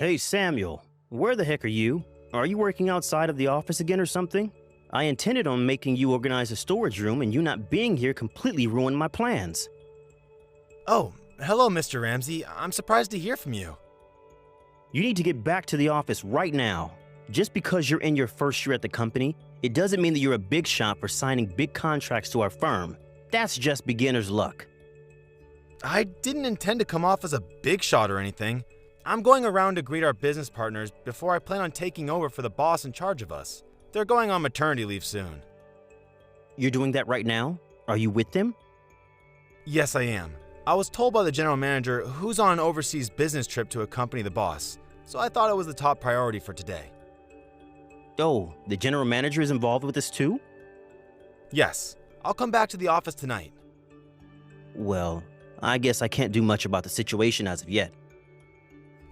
Hey, Samuel, where the heck are you? Are you working outside of the office again or something? I intended on making you organize a storage room, and you not being here completely ruined my plans. Oh, hello, Mr. Ramsey. I'm surprised to hear from you. You need to get back to the office right now. Just because you're in your first year at the company, it doesn't mean that you're a big shot for signing big contracts to our firm. That's just beginner's luck. I didn't intend to come off as a big shot or anything. I'm going around to greet our business partners before I plan on taking over for the boss in charge of us. They're going on maternity leave soon. You're doing that right now? Are you with them? Yes, I am. I was told by the general manager who's on an overseas business trip to accompany the boss, so I thought it was the top priority for today. Oh, the general manager is involved with this too? Yes, I'll come back to the office tonight. Well, I guess I can't do much about the situation as of yet.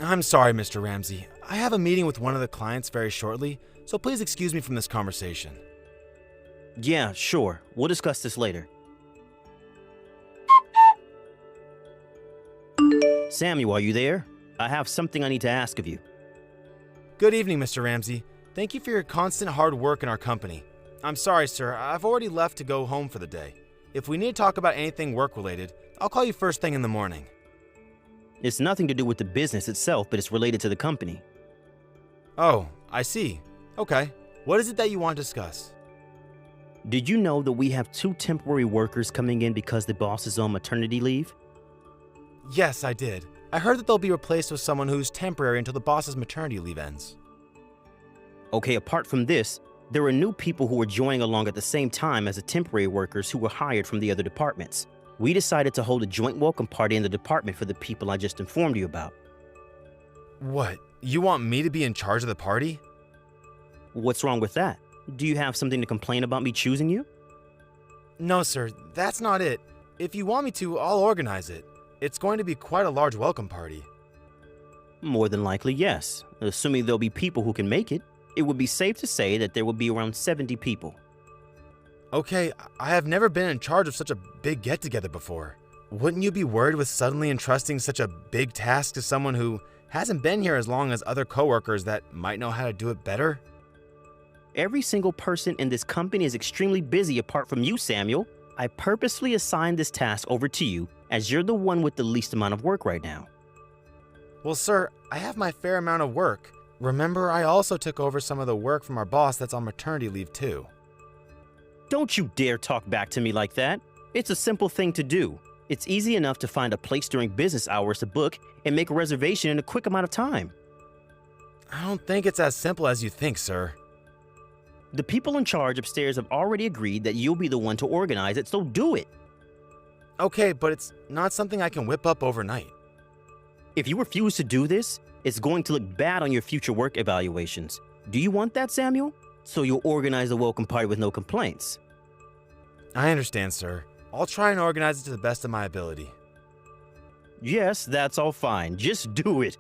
I'm sorry, Mr. Ramsey. I have a meeting with one of the clients very shortly, so please excuse me from this conversation. Yeah, sure. We'll discuss this later. Samuel, are you there? I have something I need to ask of you. Good evening, Mr. Ramsey. Thank you for your constant hard work in our company. I'm sorry, sir. I've already left to go home for the day. If we need to talk about anything work-related, I'll call you first thing in the morning. It's nothing to do with the business itself, but it's related to the company. Oh, I see. Okay. What is it that you want to discuss? Did you know that we have 2 temporary workers coming in because the boss is on maternity leave? Yes, I did. I heard that they'll be replaced with someone who's temporary until the boss's maternity leave ends. Okay, apart from this, there are new people who are joining along at the same time as the temporary workers who were hired from the other departments. We decided to hold a joint welcome party in the department for the people I just informed you about. What? You want me to be in charge of the party? What's wrong with that? Do you have something to complain about me choosing you? No, sir. That's not it. If you want me to, I'll organize it. It's going to be quite a large welcome party. More than likely, yes. Assuming there'll be people who can make it, it would be safe to say that there will be around 70 people. Okay, I have never been in charge of such a big get-together before. Wouldn't you be worried with suddenly entrusting such a big task to someone who hasn't been here as long as other coworkers that might know how to do it better? Every single person in this company is extremely busy apart from you, Samuel. I purposely assigned this task over to you as you're the one with the least amount of work right now. Well, sir, I have my fair amount of work. Remember, I also took over some of the work from our boss that's on maternity leave too. Don't you dare talk back to me like that. It's a simple thing to do. It's easy enough to find a place during business hours to book and make a reservation in a quick amount of time. I don't think it's as simple as you think, sir. The people in charge upstairs have already agreed that you'll be the one to organize it, so do it. Okay, but it's not something I can whip up overnight. If you refuse to do this, it's going to look bad on your future work evaluations. Do you want that, Samuel? So you'll organize a welcome party with no complaints. I understand, sir. I'll try and organize it to the best of my ability. Yes, that's all fine. Just do it.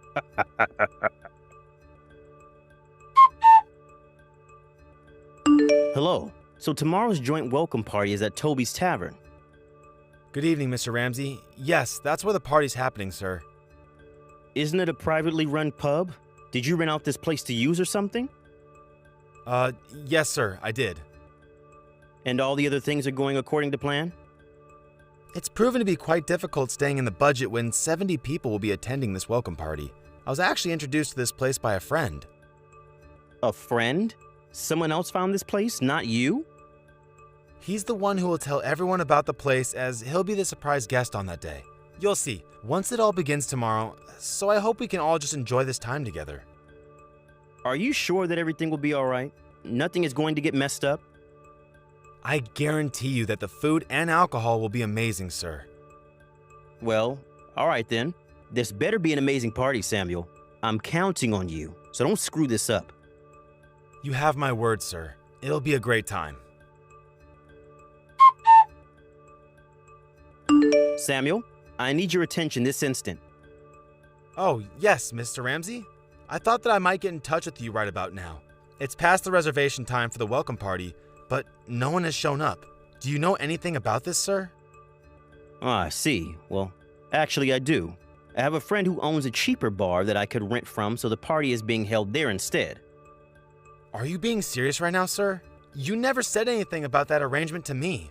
Hello. So tomorrow's joint welcome party is at Toby's Tavern. Good evening, Mr. Ramsey. Yes, that's where the party's happening, sir. Isn't it a privately run pub? Did you rent out this place to use or something? Yes, sir, I did. And all the other things are going according to plan? It's proven to be quite difficult staying in the budget when 70 people will be attending this welcome party. I was actually introduced to this place by a friend. A friend? Someone else found this place, not you? He's the one who will tell everyone about the place as he'll be the surprise guest on that day. You'll see, once it all begins tomorrow, so I hope we can all just enjoy this time together. Are you sure that everything will be all right? Nothing is going to get messed up? I guarantee you that the food and alcohol will be amazing, sir. Well, all right then. This better be an amazing party, Samuel. I'm counting on you, so don't screw this up. You have my word, sir. It'll be a great time. Samuel, I need your attention this instant. Oh, yes, Mr. Ramsey? I thought that I might get in touch with you right about now. It's past the reservation time for the welcome party, but no one has shown up. Do you know anything about this, sir? Ah, I see. Well, actually I do. I have a friend who owns a cheaper bar that I could rent from, so the party is being held there instead. Are you being serious right now, sir? You never said anything about that arrangement to me.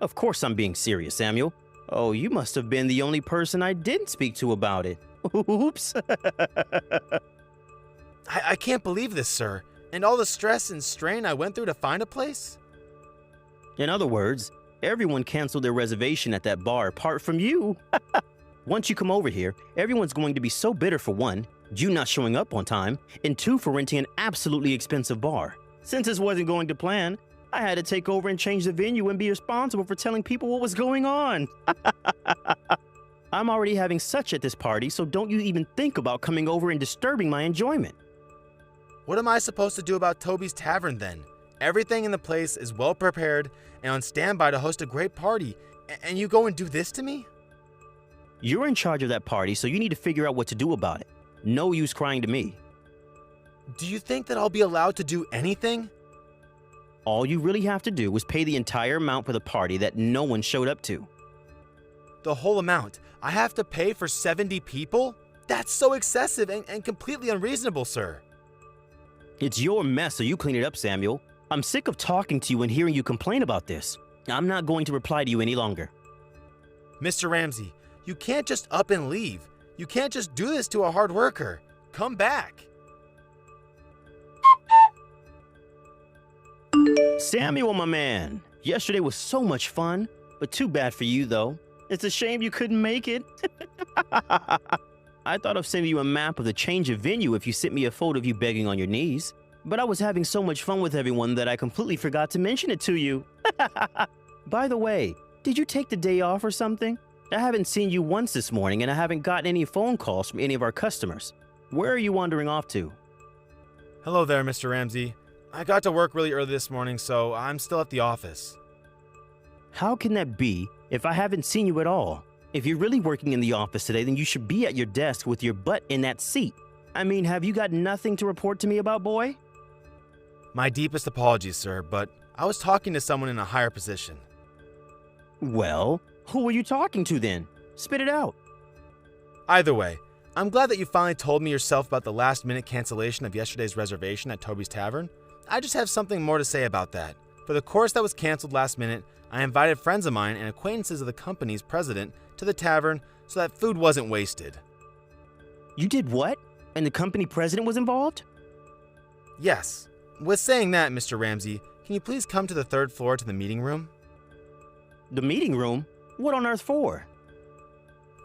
Of course I'm being serious, Samuel. Oh, you must have been the only person I didn't speak to about it. Oops. I can't believe this, sir. And all the stress and strain I went through to find a place? In other words, everyone canceled their reservation at that bar apart from you. Once you come over here, everyone's going to be so bitter for one, you not showing up on time, and two, for renting an absolutely expensive bar. Since this wasn't going to plan, I had to take over and change the venue and be responsible for telling people what was going on. I'm already having such at this party, so don't you even think about coming over and disturbing my enjoyment. What am I supposed to do about Toby's Tavern then? Everything in the place is well prepared and on standby to host a great party, and you go and do this to me? You're in charge of that party, so you need to figure out what to do about it. No use crying to me. Do you think that I'll be allowed to do anything? All you really have to do is pay the entire amount for the party that no one showed up to. The whole amount? I have to pay for 70 people? That's so excessive and completely unreasonable, sir. It's your mess, so you clean it up, Samuel. I'm sick of talking to you and hearing you complain about this. I'm not going to reply to you any longer. Mr. Ramsey, you can't just up and leave. You can't just do this to a hard worker. Come back. Samuel, my man. Yesterday was so much fun, but too bad for you, though. It's a shame you couldn't make it. I thought of sending you a map of the change of venue if you sent me a photo of you begging on your knees. But I was having so much fun with everyone that I completely forgot to mention it to you. By the way, did you take the day off or something? I haven't seen you once this morning, and I haven't gotten any phone calls from any of our customers. Where are you wandering off to? Hello there, Mr. Ramsey. I got to work really early this morning, so I'm still at the office. How can that be if I haven't seen you at all? If you're really working in the office today, then you should be at your desk with your butt in that seat. I mean, have you got nothing to report to me about, boy? My deepest apologies, sir, but I was talking to someone in a higher position. Well, who were you talking to then? Spit it out. Either way, I'm glad that you finally told me yourself about the last-minute cancellation of yesterday's reservation at Toby's Tavern. I just have something more to say about that. For the course that was canceled last minute, I invited friends of mine and acquaintances of the company's president to the tavern so that food wasn't wasted. You did what? And the company president was involved? Yes. With saying that, Mr. Ramsey, can you please come to the third floor to the meeting room? The meeting room? What on earth for?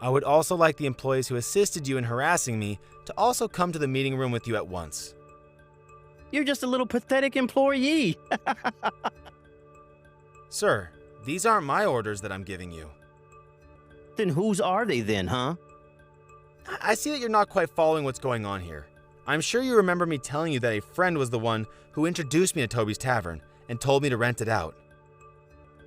I would also like the employees who assisted you in harassing me to also come to the meeting room with you at once. You're just a little pathetic employee. Sir, these aren't my orders that I'm giving you. Then whose are they then, huh? I see that you're not quite following what's going on here. I'm sure you remember me telling you that a friend was the one who introduced me to Toby's Tavern and told me to rent it out.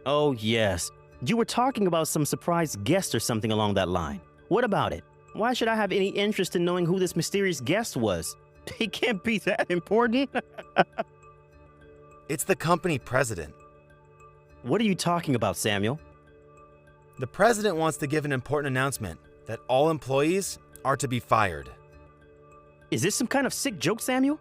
Oh, yes. You were talking about some surprise guest or something along that line. What about it? Why should I have any interest in knowing who this mysterious guest was? He can't be that important. It's the company president. What are you talking about, Samuel? The president wants to give an important announcement that all employees are to be fired. Is this some kind of sick joke, Samuel?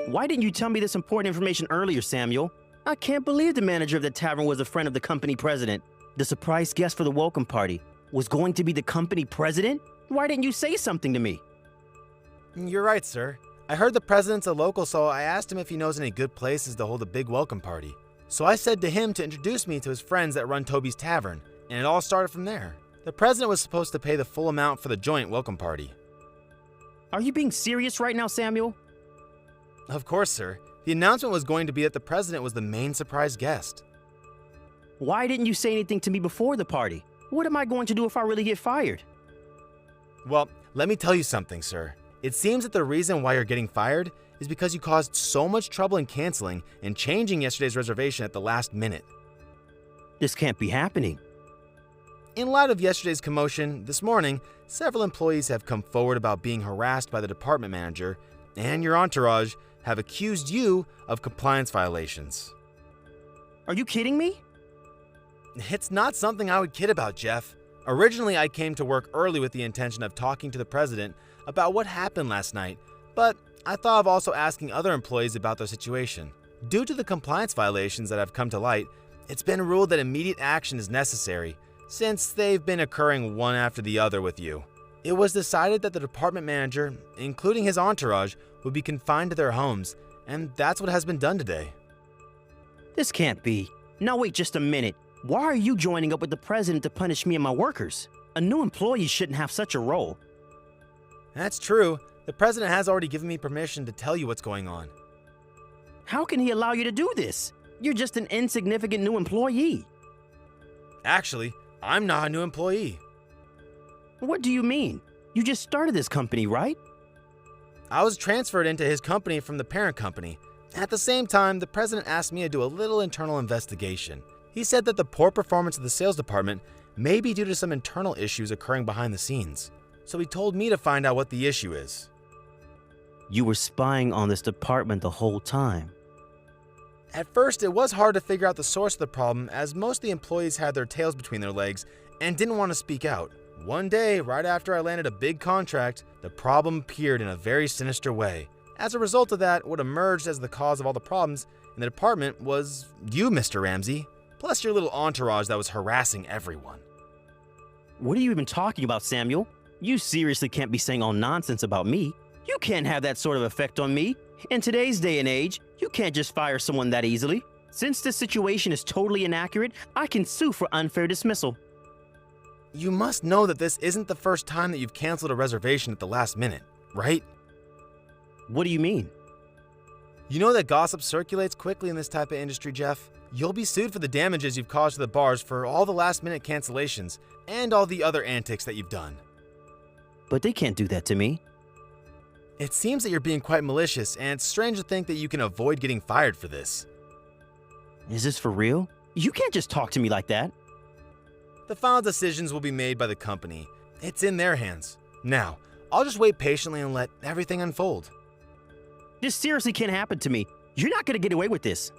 Why didn't you tell me this important information earlier, Samuel? I can't believe the manager of the tavern was a friend of the company president. The surprise guest for the welcome party was going to be the company president? Why didn't you say something to me? You're right, sir. I heard the president's a local, so I asked him if he knows any good places to hold a big welcome party. So I said to him to introduce me to his friends that run Toby's Tavern, and it all started from there. The president was supposed to pay the full amount for the joint welcome party. Are you being serious right now, Samuel? Of course, sir. The announcement was going to be that the president was the main surprise guest. Why didn't you say anything to me before the party? What am I going to do if I really get fired? Well, let me tell you something, sir. It seems that the reason why you're getting fired is because you caused so much trouble in canceling and changing yesterday's reservation at the last minute. This can't be happening. In light of yesterday's commotion, this morning, several employees have come forward about being harassed by the department manager, and your entourage have accused you of compliance violations. Are you kidding me? It's not something I would kid about, Jeff. Originally, I came to work early with the intention of talking to the president about what happened last night, but I thought of also asking other employees about their situation. Due to the compliance violations that have come to light, it's been ruled that immediate action is necessary, since they've been occurring one after the other with you. It was decided that the department manager, including his entourage, would be confined to their homes, and that's what has been done today. This can't be. Now wait just a minute. Why are you joining up with the president to punish me and my workers? A new employee shouldn't have such a role. That's true. The president has already given me permission to tell you what's going on. How can he allow you to do this? You're just an insignificant new employee. Actually, I'm not a new employee. What do you mean? You just started this company, right? I was transferred into his company from the parent company. At the same time, the president asked me to do a little internal investigation. He said that the poor performance of the sales department may be due to some internal issues occurring behind the scenes. So he told me to find out what the issue is. You were spying on this department the whole time. At first, it was hard to figure out the source of the problem, as most of the employees had their tails between their legs and didn't want to speak out. One day, right after I landed a big contract, the problem appeared in a very sinister way. As a result of that, what emerged as the cause of all the problems in the department was you, Mr. Ramsey, plus your little entourage that was harassing everyone. What are you even talking about, Samuel? You seriously can't be saying all nonsense about me. You can't have that sort of effect on me. In today's day and age, you can't just fire someone that easily. Since this situation is totally inaccurate, I can sue for unfair dismissal. You must know that this isn't the first time that you've canceled a reservation at the last minute, right? What do you mean? You know that gossip circulates quickly in this type of industry, Jeff. You'll be sued for the damages you've caused to the bars for all the last-minute cancellations and all the other antics that you've done. But they can't do that to me. It seems that you're being quite malicious, and it's strange to think that you can avoid getting fired for this. Is this for real? You can't just talk to me like that. The final decisions will be made by the company. It's in their hands. Now, I'll just wait patiently and let everything unfold. This seriously can't happen to me. You're not gonna get away with this.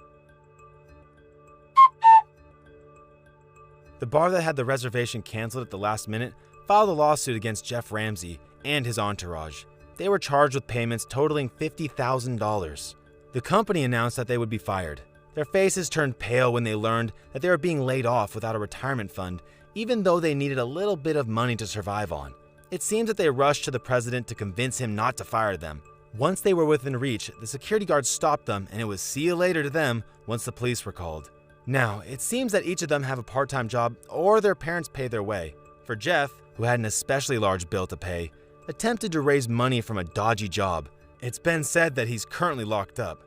The bar that had the reservation canceled at the last minute filed a lawsuit against Jeff Ramsey and his entourage. They were charged with payments totaling $50,000. The company announced that they would be fired. Their faces turned pale when they learned that they were being laid off without a retirement fund, even though they needed a little bit of money to survive on. It seems that they rushed to the president to convince him not to fire them. Once they were within reach, the security guards stopped them, and it was see you later to them once the police were called. Now, it seems that each of them have a part-time job or their parents pay their way. For Jeff, who had an especially large bill to pay, attempted to raise money from a dodgy job. It's been said that he's currently locked up.